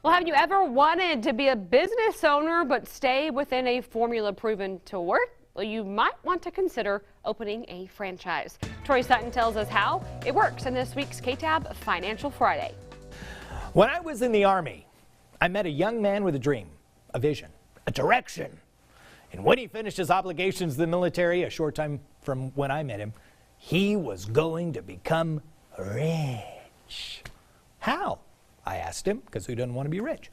Well, have you ever wanted to be a business owner but stay within a formula proven to work? Well, you might want to consider opening a franchise. Troy Sutton tells us how it works in this week's KTAB Financial Friday. When I was in the Army, I met a young man with a dream, a vision, a direction. And when he finished his obligations to the military, a short time from when I met him, he was going to become rich. How? I asked him, because who doesn't want to be rich?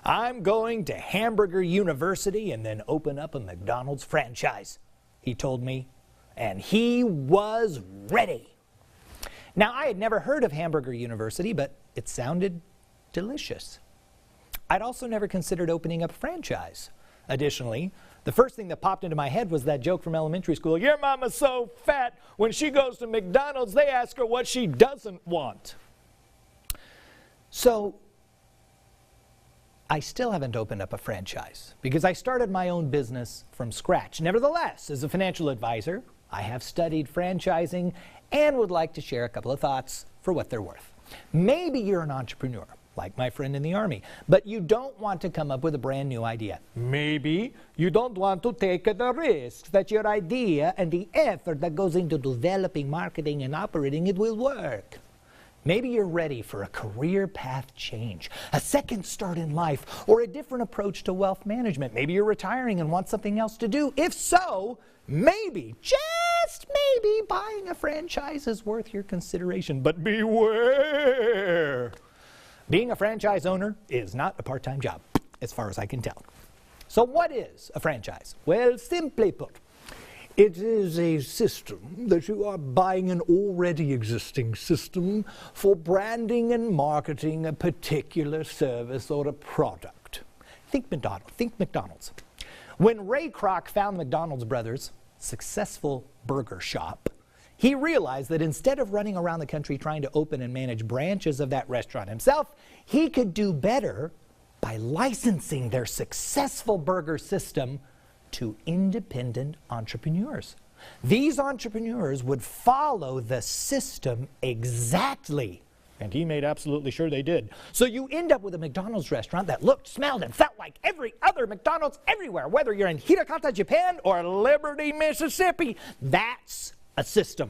I'm going to Hamburger University and then open up a McDonald's franchise, he told me, and he was ready. Now, I had never heard of Hamburger University, but it sounded delicious. I'd also never considered opening up a franchise. Additionally, the first thing that popped into my head was that joke from elementary school, your mama's so fat, when she goes to McDonald's, they ask her what she doesn't want. So, I still haven't opened up a franchise because I started my own business from scratch. Nevertheless, as a financial advisor, I have studied franchising and would like to share a couple of thoughts for what they're worth. Maybe you're an entrepreneur, like my friend in the Army, but you don't want to come up with a brand new idea. Maybe you don't want to take the risk that your idea and the effort that goes into developing, marketing, and operating it will work. Maybe you're ready for a career path change, a second start in life, or a different approach to wealth management. Maybe you're retiring and want something else to do. If so, maybe, just maybe, buying a franchise is worth your consideration. But beware! Being a franchise owner is not a part-time job, as far as I can tell. So what is a franchise? Well, simply put, it is a system that you are buying an already existing system for branding and marketing a particular service or a product. Think McDonald's. When Ray Kroc found McDonald's Brothers' successful burger shop, he realized that instead of running around the country trying to open and manage branches of that restaurant himself, he could do better by licensing their successful burger system to independent entrepreneurs. These entrepreneurs would follow the system exactly, and he made absolutely sure they did. So you end up with a McDonald's restaurant that looked, smelled, and felt like every other McDonald's everywhere, whether you're in Hirakata, Japan, or Liberty, Mississippi. That's a system.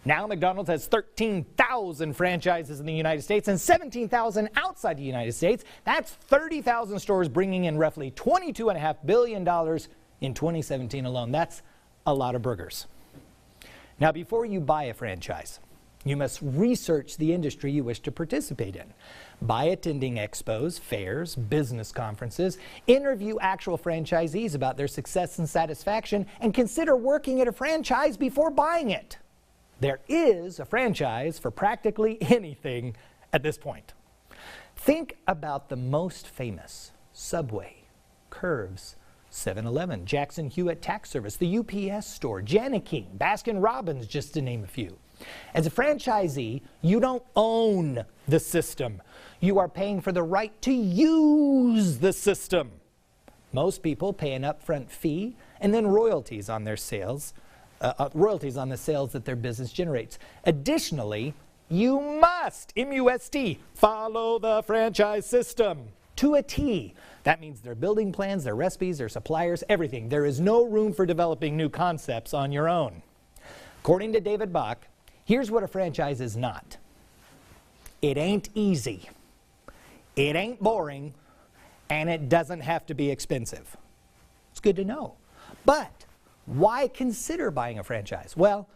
Now McDonald's has 13,000 franchises in the United States and 17,000 outside the United States. That's 30,000 stores, bringing in roughly $22.5 billion in 2017 alone. That's a lot of burgers. Now, before you buy a franchise, you must research the industry you wish to participate in. By attending expos, fairs, business conferences, interview actual franchisees about their success and satisfaction, and consider working at a franchise before buying it. There is a franchise for practically anything at this point. Think about the most famous: Subway, Curves, 7-Eleven, Jackson Hewitt Tax Service, the UPS Store, Jani-King, Baskin-Robbins, just to name a few. As a franchisee, you don't own the system. You are paying for the right to use the system. Most people pay an upfront fee and then royalties on their sales, royalties on the sales that their business generates. Additionally, you must, M-U-S-T, follow the franchise system to a T. That means their building plans, their recipes, their suppliers, everything. There is no room for developing new concepts on your own. According to David Bach, here's what a franchise is not. It ain't easy, it ain't boring, and it doesn't have to be expensive. It's good to know. But why consider buying a franchise? Well,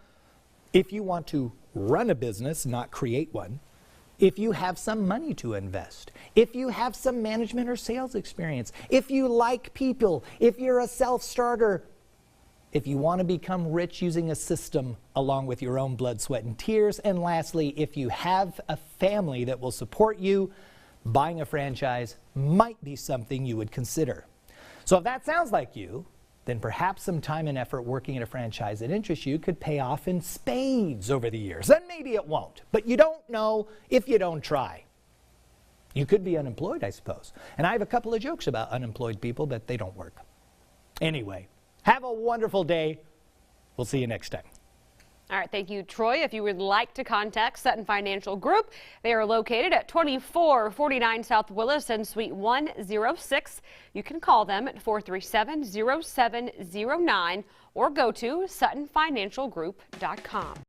if you want to run a business, not create one, if you have some money to invest, if you have some management or sales experience, if you like people, if you're a self-starter, if you want to become rich using a system along with your own blood, sweat, and tears, and lastly, if you have a family that will support you, buying a franchise might be something you would consider. So if that sounds like you, then perhaps some time and effort working at a franchise that interests you could pay off in spades over the years. And maybe it won't, but you don't know if you don't try. You could be unemployed, I suppose. And I have a couple of jokes about unemployed people, but they don't work. Anyway, have a wonderful day. We'll see you next time. All right, thank you, Troy. If you would like to contact Sutton Financial Group, they are located at 2449 South Williston, Suite 106. You can call them at 437-0709 or go to suttonfinancialgroup.com.